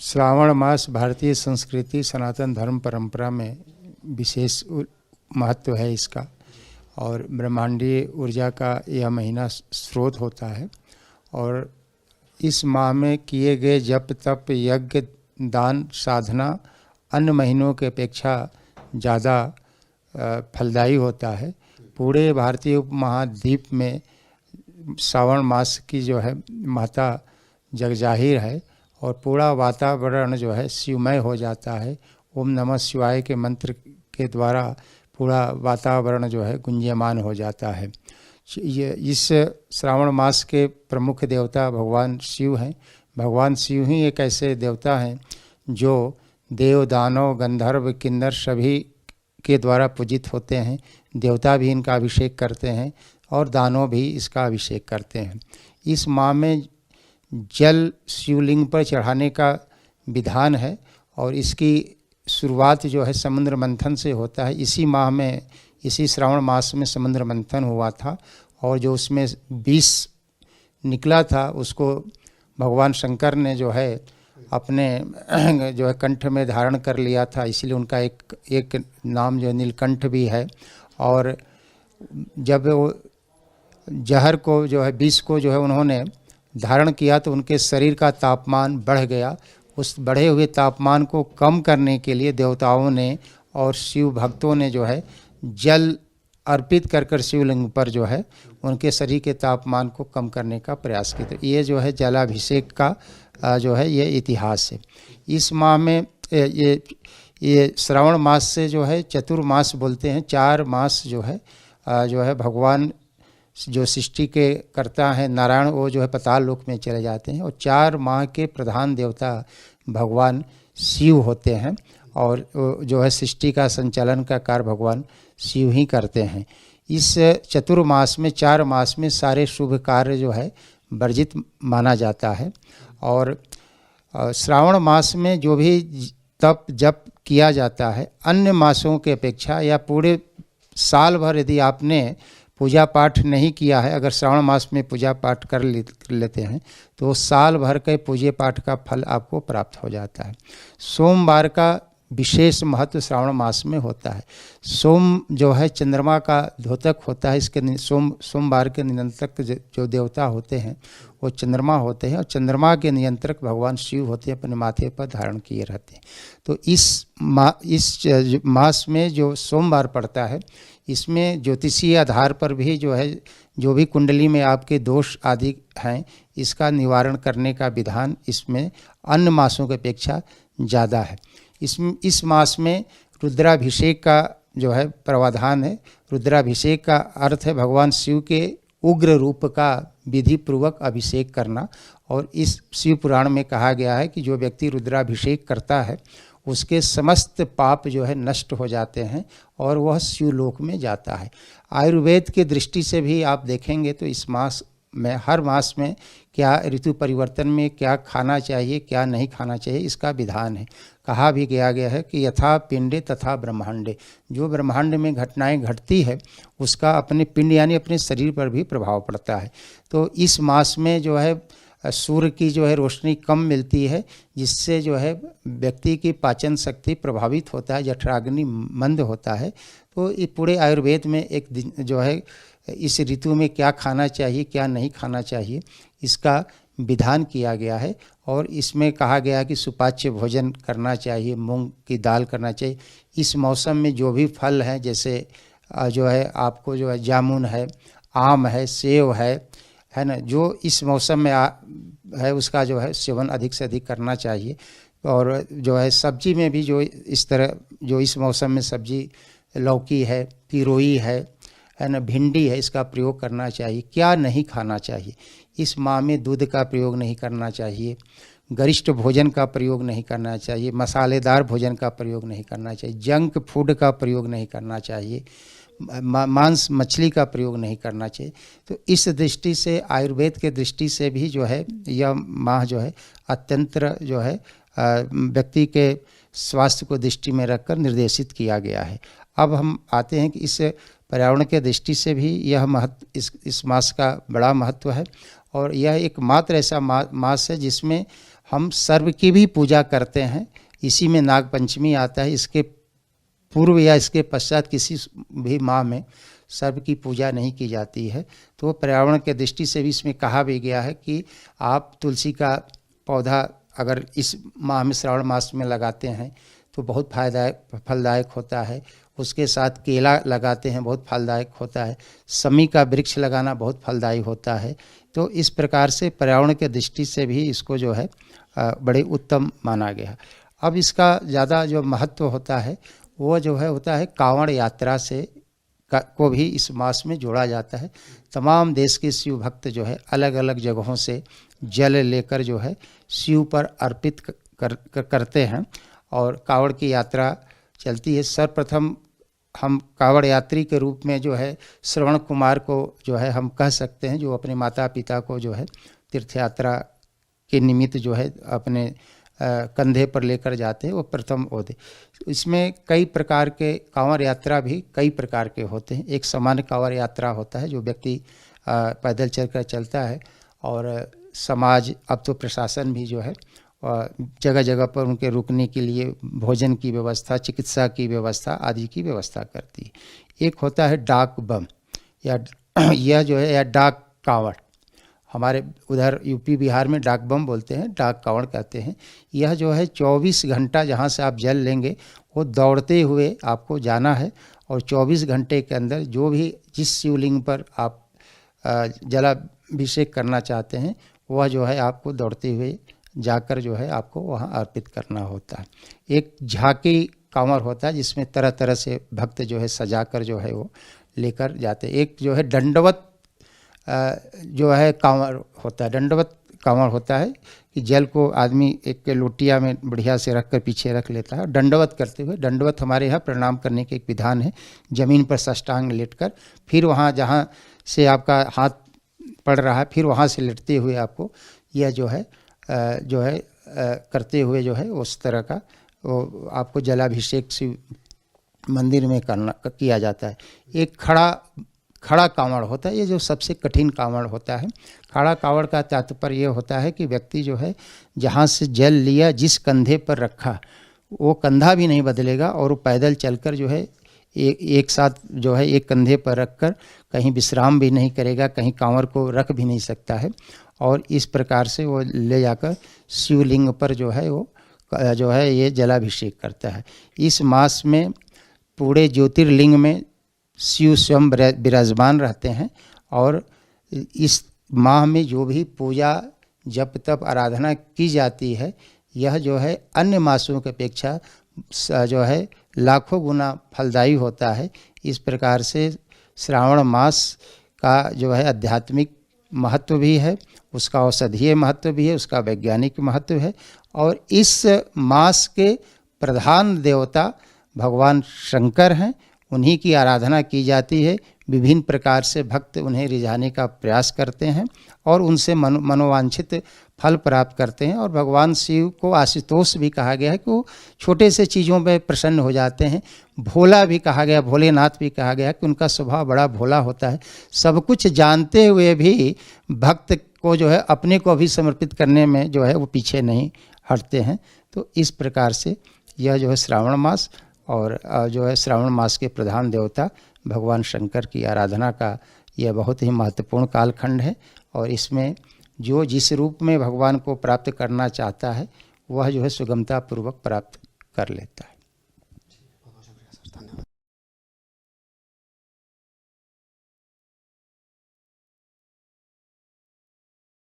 श्रावण मास भारतीय संस्कृति सनातन धर्म परंपरा में विशेष महत्व है इसका, और ब्रह्मांडीय ऊर्जा का यह महीना स्रोत होता है। और इस माह में किए गए जप तप यज्ञ दान साधना अन्य महीनों के अपेक्षा ज़्यादा फलदायी होता है। पूरे भारतीय उपमहाद्वीप में श्रावण मास की जो है महत्ता जगजाहिर है और पूरा वातावरण जो है शिवमय हो जाता है। ओम नमः शिवाय के मंत्र के द्वारा पूरा वातावरण जो है गुंजयमान हो जाता है। ये इस श्रावण मास के प्रमुख देवता भगवान शिव हैं। भगवान शिव ही एक ऐसे देवता हैं जो देव दानव गंधर्व किन्नर सभी के द्वारा पूजित होते हैं। देवता भी इनका अभिषेक करते हैं और दानव भी इसका अभिषेक करते हैं। इस माह में जल शिवलिंग पर चढ़ाने का विधान है और इसकी शुरुआत जो है समुद्र मंथन से होता है। इसी माह में इसी श्रावण मास में समुद्र मंथन हुआ था और जो उसमें विष निकला था उसको भगवान शंकर ने जो है अपने जो है कंठ में धारण कर लिया था, इसलिए उनका एक नाम जो नीलकंठ भी है। और जब वो जहर को जो है विष को जो है उन्होंने धारण किया तो उनके शरीर का तापमान बढ़ गया। उस बढ़े हुए तापमान को कम करने के लिए देवताओं ने और शिव भक्तों ने जो है जल अर्पित कर शिवलिंग पर जो है उनके शरीर के तापमान को कम करने का प्रयास किया। तो ये जो है जलाभिषेक का जो है ये इतिहास है। इस माह में ये श्रावण मास से जो है चतुर्मास बोलते हैं। 4 मास जो है भगवान जो सृष्टि के कर्ता हैं नारायण वो जो है पाताल लोक में चले जाते हैं और 4 माह के प्रधान देवता भगवान शिव होते हैं और जो है सृष्टि का संचालन का कार्य भगवान शिव ही करते हैं। इस चतुर्मास में 4 मास में सारे शुभ कार्य जो है वर्जित माना जाता है। और श्रावण मास में जो भी तप जप किया जाता है अन्य मासों के अपेक्षा या पूरे साल भर यदि आपने पूजा पाठ नहीं किया है, अगर श्रावण मास में पूजा पाठ कर लेते हैं तो साल भर के पूजा पाठ का फल आपको प्राप्त हो जाता है। सोमवार का विशेष महत्व श्रावण मास में होता है। सोम जो है चंद्रमा का द्योतक होता है। इसके सोमवार के नियंत्रक जो देवता होते हैं वो चंद्रमा होते हैं और चंद्रमा के नियंत्रक भगवान शिव होते हैं, अपने माथे पर धारण किए रहते हैं। तो इस मास में जो सोमवार पड़ता है इसमें ज्योतिषीय आधार पर भी जो है जो भी कुंडली में आपके दोष आदि हैं इसका निवारण करने का विधान इसमें अन्य मासों की अपेक्षा ज़्यादा है। इस मास में रुद्राभिषेक का जो है प्रावधान है। रुद्राभिषेक का अर्थ है भगवान शिव के उग्र रूप का विधि पूर्वक अभिषेक करना। और इस शिव पुराण में कहा गया है कि जो व्यक्ति रुद्राभिषेक करता है उसके समस्त पाप जो है नष्ट हो जाते हैं और वह शिवलोक में जाता है। आयुर्वेद की दृष्टि से भी आप देखेंगे तो इस मास में हर मास में क्या ऋतु परिवर्तन में क्या खाना चाहिए क्या नहीं खाना चाहिए इसका विधान है। कहा भी गया है कि यथा पिंडे तथा ब्रह्मांडे, जो ब्रह्मांड में घटनाएं घटती है उसका अपने पिंड यानी अपने शरीर पर भी प्रभाव पड़ता है। तो इस मास में जो है सूर्य की जो है रोशनी कम मिलती है जिससे जो है व्यक्ति की पाचन शक्ति प्रभावित होता है, जठराग्नि मंद होता है। तो ये पूरे आयुर्वेद में एक दिन जो है इस ऋतु में क्या खाना चाहिए क्या नहीं खाना चाहिए इसका विधान किया गया है। और इसमें कहा गया है कि सुपाच्य भोजन करना चाहिए, मूंग की दाल करना चाहिए। इस मौसम में जो भी फल हैं जैसे जो है आपको जो है जामुन है, आम है, सेब है ना, जो इस मौसम में है उसका जो है सेवन अधिक से अधिक करना चाहिए। और जो है सब्जी में भी जो इस तरह जो इस मौसम में सब्जी लौकी है, पिरोई है ना, भिंडी है, इसका प्रयोग करना चाहिए। क्या नहीं खाना चाहिए, इस माह में दूध का प्रयोग नहीं करना चाहिए, गरिष्ठ भोजन का प्रयोग नहीं करना चाहिए, मसालेदार भोजन का प्रयोग नहीं करना चाहिए, जंक फूड का प्रयोग नहीं करना चाहिए, मांस मछली का प्रयोग नहीं करना चाहिए। तो इस दृष्टि से आयुर्वेद के दृष्टि से भी जो है यह माह जो है अत्यंत जो है व्यक्ति के स्वास्थ्य को दृष्टि में रखकर निर्देशित किया गया है। अब हम आते हैं कि इस पर्यावरण के दृष्टि से भी यह इस मास का बड़ा महत्व है और यह एकमात्र ऐसा मास है जिसमें हम सर्प की भी पूजा करते हैं। इसी में नाग पंचमी आता है। इसके पूर्व या इसके पश्चात किसी भी माह में सर्प की पूजा नहीं की जाती है। तो पर्यावरण के दृष्टि से भी इसमें कहा भी गया है कि आप तुलसी का पौधा अगर इस माह में श्रावण मास में लगाते हैं तो बहुत फलदायक होता है। उसके साथ केला लगाते हैं, बहुत फलदायक होता है। समी का वृक्ष लगाना बहुत फलदायी होता है। तो इस प्रकार से पर्यावरण के दृष्टि से भी इसको जो है बड़े उत्तम माना गया। अब इसका ज़्यादा जो महत्व होता है वो जो है होता है कांवड़ यात्रा से को भी इस मास में जोड़ा जाता है। तमाम देश के शिव भक्त जो है अलग अलग जगहों से जल लेकर जो है शिव पर अर्पित करते हैं और कांवड़ की यात्रा चलती है। सर्वप्रथम हम कांवड़ यात्री के रूप में जो है श्रवण कुमार को जो है हम कह सकते हैं, जो अपने माता पिता को जो है तीर्थ यात्रा के निमित्त जो है अपने कंधे पर लेकर जाते हैं, वो प्रथम होते। इसमें कई प्रकार के कांवड़ यात्रा भी कई प्रकार के होते हैं। एक सामान्य कांवड़ यात्रा होता है जो व्यक्ति पैदल चलकर चलता है, और समाज अब तो प्रशासन भी जो है जगह जगह पर उनके रुकने के लिए भोजन की व्यवस्था, चिकित्सा की व्यवस्था आदि की व्यवस्था करती है। एक होता है डाक बम या यह जो है या डाक कांवड़, हमारे उधर यूपी बिहार में डाक बम बोलते हैं, डाक कांवड़ कहते हैं। यह जो है 24 घंटा जहाँ से आप जल लेंगे वो दौड़ते हुए आपको जाना है, और 24 घंटे के अंदर जो भी जिस शिवलिंग पर आप जलाभिषेक करना चाहते हैं वह जो है आपको दौड़ते हुए जाकर जो है आपको वहाँ अर्पित करना होता है। एक झांकी कांवड़ होता है जिसमें तरह तरह से भक्त जो है सजाकर जो है वो लेकर जाते हैं। एक जो है दंडवत जो है कांवड़ होता है, दंडवत कांवड़ होता है कि जल को आदमी एक लोटिया में बढ़िया से रख कर पीछे रख लेता है, दंडवत करते हुए। दंडवत हमारे यहाँ प्रणाम करने के एक विधान है, जमीन पर साष्टांग लेटकर, फिर वहाँ जहाँ से आपका हाथ पड़ रहा है फिर वहाँ से लेटते हुए आपको यह जो है करते हुए जो है उस तरह का वो आपको जलाभिषेक शिव मंदिर में किया जाता है। एक खड़ा कांवड़ होता है, ये जो सबसे कठिन कांवड़ होता है। खड़ा कांवड़ का तात्पर्य ये होता है कि व्यक्ति जो है जहाँ से जल लिया, जिस कंधे पर रखा वो कंधा भी नहीं बदलेगा, और वो पैदल चलकर जो है एक साथ जो है एक कंधे पर रखकर कहीं विश्राम भी नहीं करेगा, कहीं कांवड़ को रख भी नहीं सकता है, और इस प्रकार से वो ले जाकर शिवलिंग पर जो है वो जो है ये जलाभिषेक करता है। इस मास में पूरे ज्योतिर्लिंग में शिव स्वयं विराजमान रहते हैं, और इस माह में जो भी पूजा जप तप आराधना की जाती है यह जो है अन्य मासों की अपेक्षा जो है लाखों गुना फलदायी होता है। इस प्रकार से श्रावण मास का जो है आध्यात्मिक महत्व भी है, उसका औषधीय महत्व भी है, उसका वैज्ञानिक महत्व है, और इस मास के प्रधान देवता भगवान शंकर हैं, उन्हीं की आराधना की जाती है। विभिन्न प्रकार से भक्त उन्हें रिझाने का प्रयास करते हैं और उनसे मनोवांछित फल प्राप्त करते हैं। और भगवान शिव को आशुतोष भी कहा गया है कि वो छोटे से चीज़ों में प्रसन्न हो जाते हैं। भोला भी कहा गया, भोलेनाथ भी कहा गया कि उनका स्वभाव बड़ा भोला होता है। सब कुछ जानते हुए भी भक्त को जो है अपने को भी समर्पित करने में जो है वो पीछे नहीं हटते हैं। तो इस प्रकार से यह जो है श्रावण मास और जो है श्रावण मास के प्रधान देवता भगवान शंकर की आराधना का यह बहुत ही महत्वपूर्ण कालखंड है। और इसमें जो जिस रूप में भगवान को प्राप्त करना चाहता है वह जो है सुगमता पूर्वक प्राप्त कर लेता है।